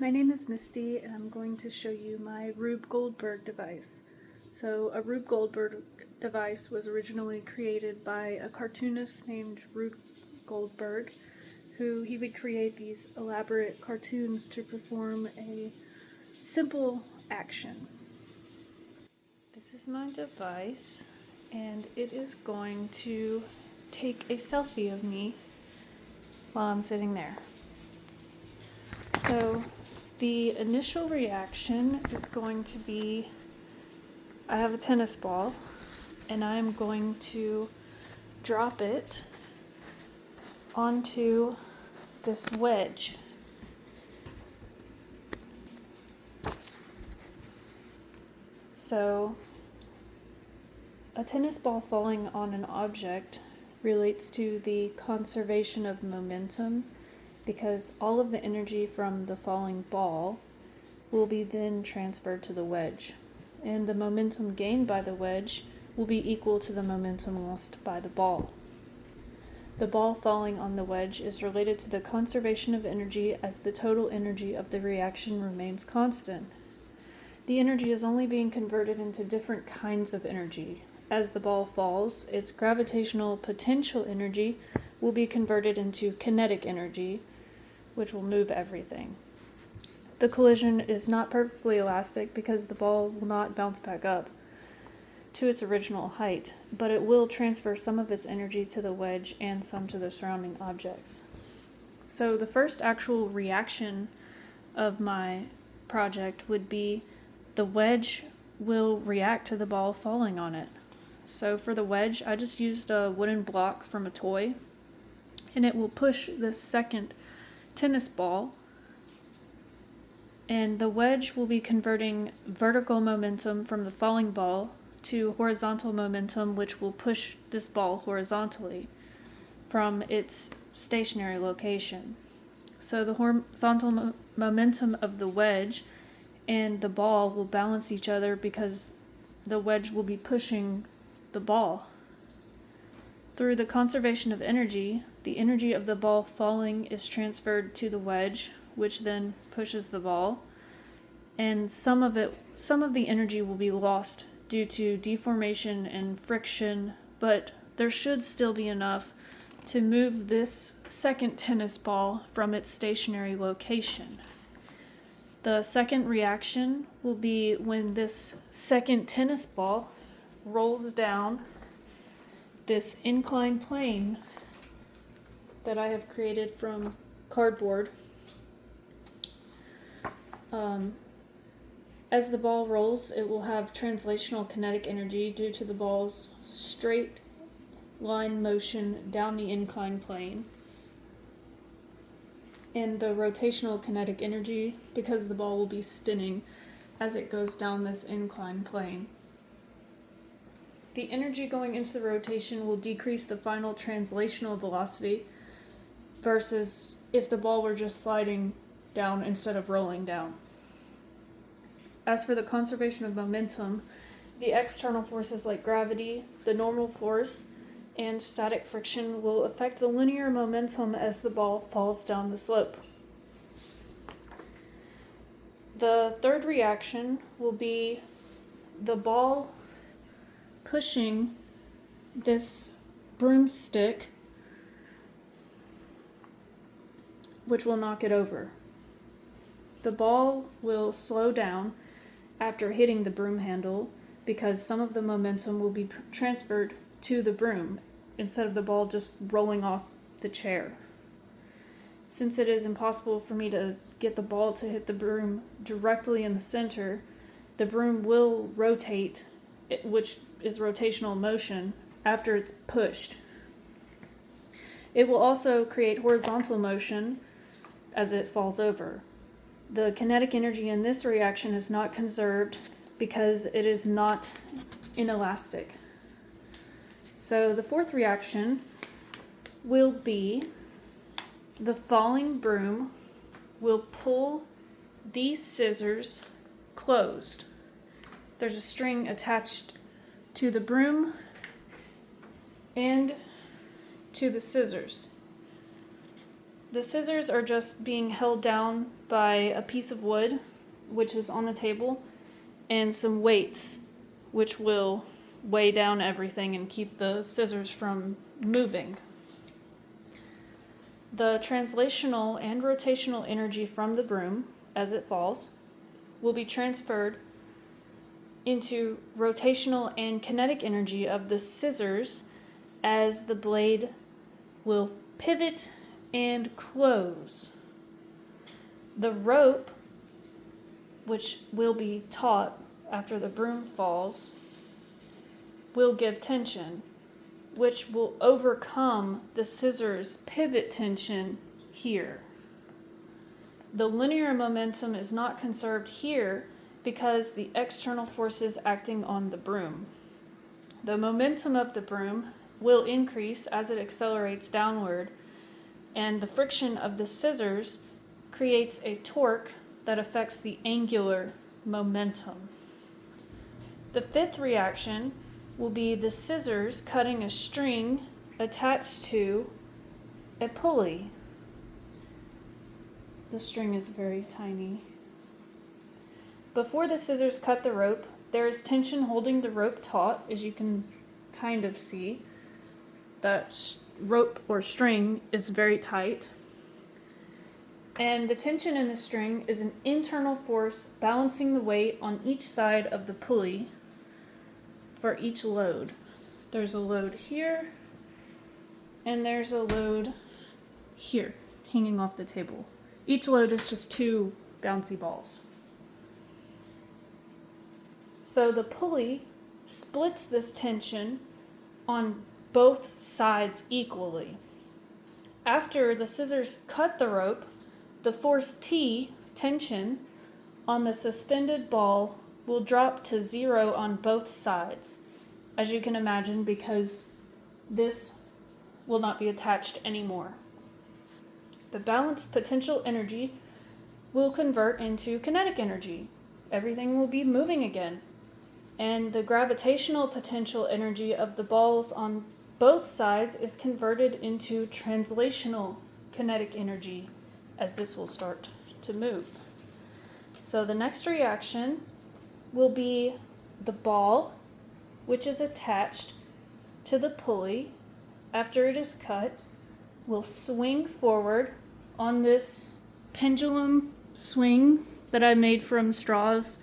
My name is Misty, and I'm going to show you my Rube Goldberg device. So a Rube Goldberg device was originally created by a cartoonist named Rube Goldberg, who he would create these elaborate cartoons to perform a simple action. This is my device, and it is going to take a selfie of me while I'm sitting there. So the initial reaction is going to be, I have a tennis ball, and I'm going to drop it onto this wedge. So a tennis ball falling on an object relates to the conservation of momentum, because all of the energy from the falling ball will be then transferred to the wedge, and the momentum gained by the wedge will be equal to the momentum lost by the ball. The ball falling on the wedge is related to the conservation of energy, as the total energy of the reaction remains constant. The energy is only being converted into different kinds of energy. As the ball falls, its gravitational potential energy will be converted into kinetic energy, which will move everything. The collision is not perfectly elastic because the ball will not bounce back up to its original height, but it will transfer some of its energy to the wedge and some to the surrounding objects. So the first actual reaction of my project would be the wedge will react to the ball falling on it. So for the wedge, I just used a wooden block from a toy, and it will push this second tennis ball, and the wedge will be converting vertical momentum from the falling ball to horizontal momentum, which will push this ball horizontally from its stationary location. So the horizontal momentum of the wedge and the ball will balance each other because the wedge will be pushing the ball. Through the conservation of energy, the energy of the ball falling is transferred to the wedge, which then pushes the ball, and some of the energy will be lost due to deformation and friction, but there should still be enough to move this second tennis ball from its stationary location. The second reaction will be when this second tennis ball rolls down this inclined plane that I have created from cardboard. As the ball rolls, it will have translational kinetic energy due to the ball's straight line motion down the inclined plane, and the rotational kinetic energy because the ball will be spinning as it goes down this inclined plane. The energy going into the rotation will decrease the final translational velocity versus if the ball were just sliding down instead of rolling down. As for the conservation of momentum, the external forces like gravity, the normal force, and static friction will affect the linear momentum as the ball falls down the slope. The third reaction will be the ball pushing this broomstick, which will knock it over. The ball will slow down after hitting the broom handle because some of the momentum will be transferred to the broom instead of the ball just rolling off the chair. Since it is impossible for me to get the ball to hit the broom directly in the center, the broom will rotate, which is rotational motion, after it's pushed. It will also create horizontal motion as it falls over. The kinetic energy in this reaction is not conserved because it is not inelastic. So the fourth reaction will be the falling broom will pull these scissors closed. There's a string attached to the broom and to the scissors. The scissors are just being held down by a piece of wood, which is on the table, and some weights, which will weigh down everything and keep the scissors from moving. The translational and rotational energy from the broom, as it falls, will be transferred into rotational and kinetic energy of the scissors as the blade will pivot and close. The rope, which will be taut after the broom falls, will give tension, which will overcome the scissors' pivot tension here. The linear momentum is not conserved here because the external forces acting on the broom. The momentum of the broom will increase as it accelerates downward, and the friction of the scissors creates a torque that affects the angular momentum. The fifth reaction will be the scissors cutting a string attached to a pulley. The string is very tiny. Before the scissors cut the rope, there is tension holding the rope taut, as you can kind of see. That rope or string is very tight. And the tension in the string is an internal force balancing the weight on each side of the pulley for each load. There's a load here, and there's a load here, hanging off the table. Each load is just 2 bouncy balls. So the pulley splits this tension on both sides equally. After the scissors cut the rope, the force T, tension, on the suspended ball will drop to 0 on both sides, as you can imagine, because this will not be attached anymore. The balanced potential energy will convert into kinetic energy. Everything will be moving again. And the gravitational potential energy of the balls on both sides is converted into translational kinetic energy, as this will start to move. So the next reaction will be the ball, which is attached to the pulley after it is cut, will swing forward on this pendulum swing that I made from straws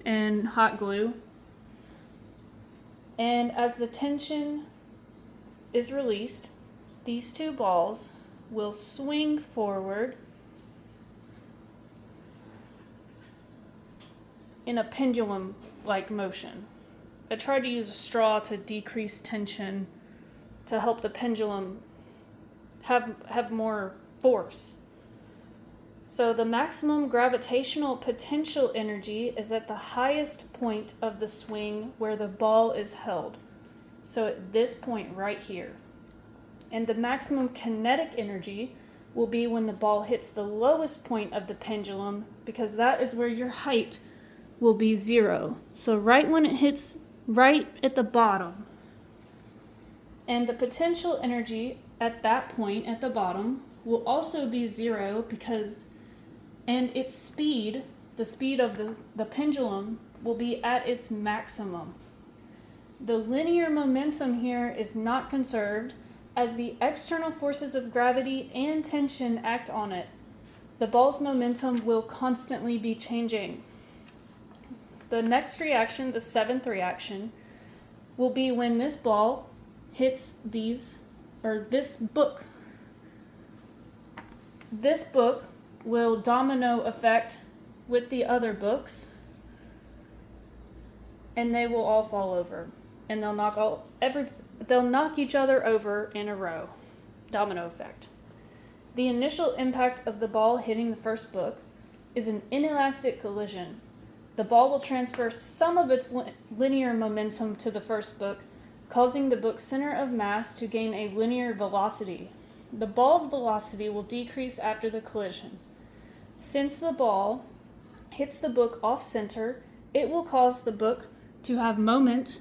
and hot glue. And as the tension is released, these 2 balls will swing forward in a pendulum-like motion. I tried to use a straw to decrease tension to help the pendulum have more force. So the maximum gravitational potential energy is at the highest point of the swing where the ball is held. So at this point right here. And the maximum kinetic energy will be when the ball hits the lowest point of the pendulum, because that is where your height will be 0. So right when it hits right at the bottom. And the potential energy at that point at the bottom will also be 0 and its speed, the speed of the pendulum, will be at its maximum. The linear momentum here is not conserved as the external forces of gravity and tension act on it. The ball's momentum will constantly be changing. The next reaction, the 7th reaction, will be when this ball hits this book. This book will domino effect with the other books, and they will all fall over, and they'll knock each other over in a row. Domino effect. The initial impact of the ball hitting the first book is an inelastic collision. The ball will transfer some of its linear momentum to the first book, causing the book's center of mass to gain a linear velocity. The ball's velocity will decrease after the collision. Since the ball hits the book off-center, it will cause the book to have moment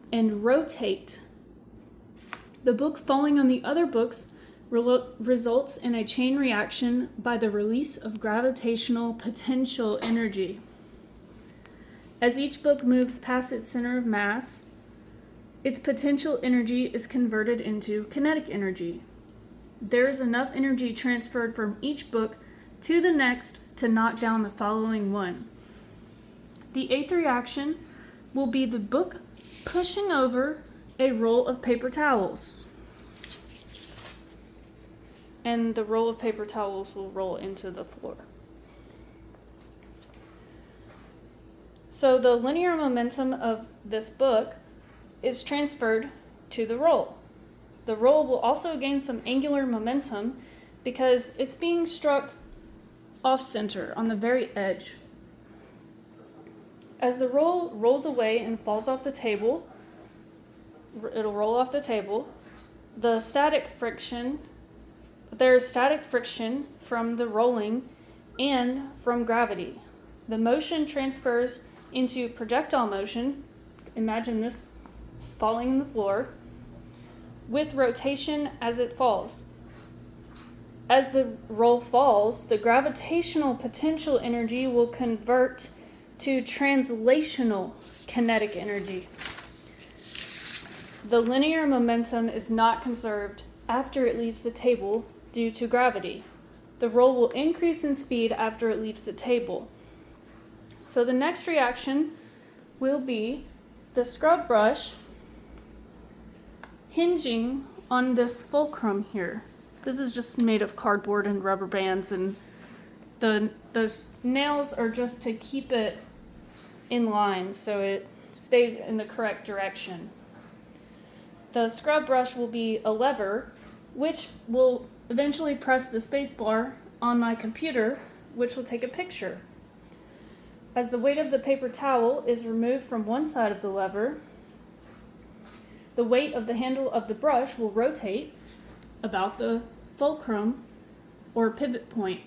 and rotate. The book falling on the other books results in a chain reaction by the release of gravitational potential energy. As each book moves past its center of mass, its potential energy is converted into kinetic energy. There is enough energy transferred from each book to the next to knock down the following one. The 8th reaction will be the book pushing over a roll of paper towels. And the roll of paper towels will roll into the floor. So the linear momentum of this book is transferred to the roll. The roll will also gain some angular momentum because it's being struck off-center on the very edge. As the roll rolls away and falls off the table, it'll roll off the table. There's static friction from the rolling and from gravity. The motion transfers into projectile motion. Imagine this falling on the floor with rotation as it falls. As the roll falls, the gravitational potential energy will convert to translational kinetic energy. The linear momentum is not conserved after it leaves the table due to gravity. The roll will increase in speed after it leaves the table. So the next reaction will be the scrub brush hinging on this fulcrum here. This is just made of cardboard and rubber bands, and those nails are just to keep it in line so it stays in the correct direction. The scrub brush will be a lever which will eventually press the space bar on my computer, which will take a picture. As the weight of the paper towel is removed from one side of the lever, the weight of the handle of the brush will rotate about the fulcrum or pivot point.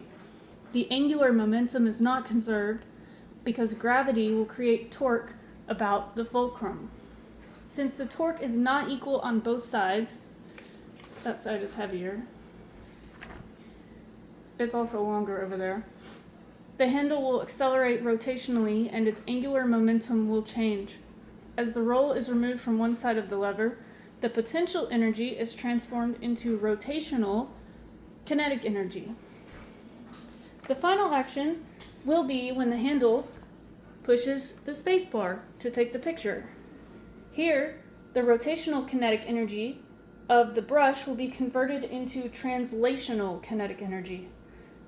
The angular momentum is not conserved because gravity will create torque about the fulcrum. Since the torque is not equal on both sides, that side is heavier. It's also longer over there. The handle will accelerate rotationally and its angular momentum will change. As the roll is removed from one side of the lever, the potential energy is transformed into rotational kinetic energy. The final action will be when the handle pushes the space bar to take the picture. Here, the rotational kinetic energy of the brush will be converted into translational kinetic energy.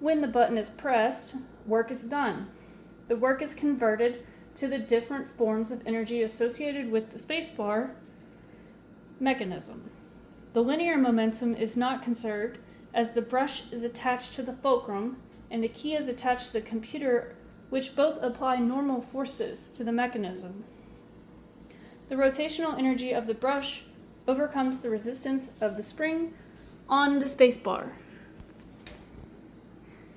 When the button is pressed, work is done. The work is converted to the different forms of energy associated with the spacebar mechanism. The linear momentum is not conserved as the brush is attached to the fulcrum and the key is attached to the computer, which both apply normal forces to the mechanism. The rotational energy of the brush overcomes the resistance of the spring on the spacebar.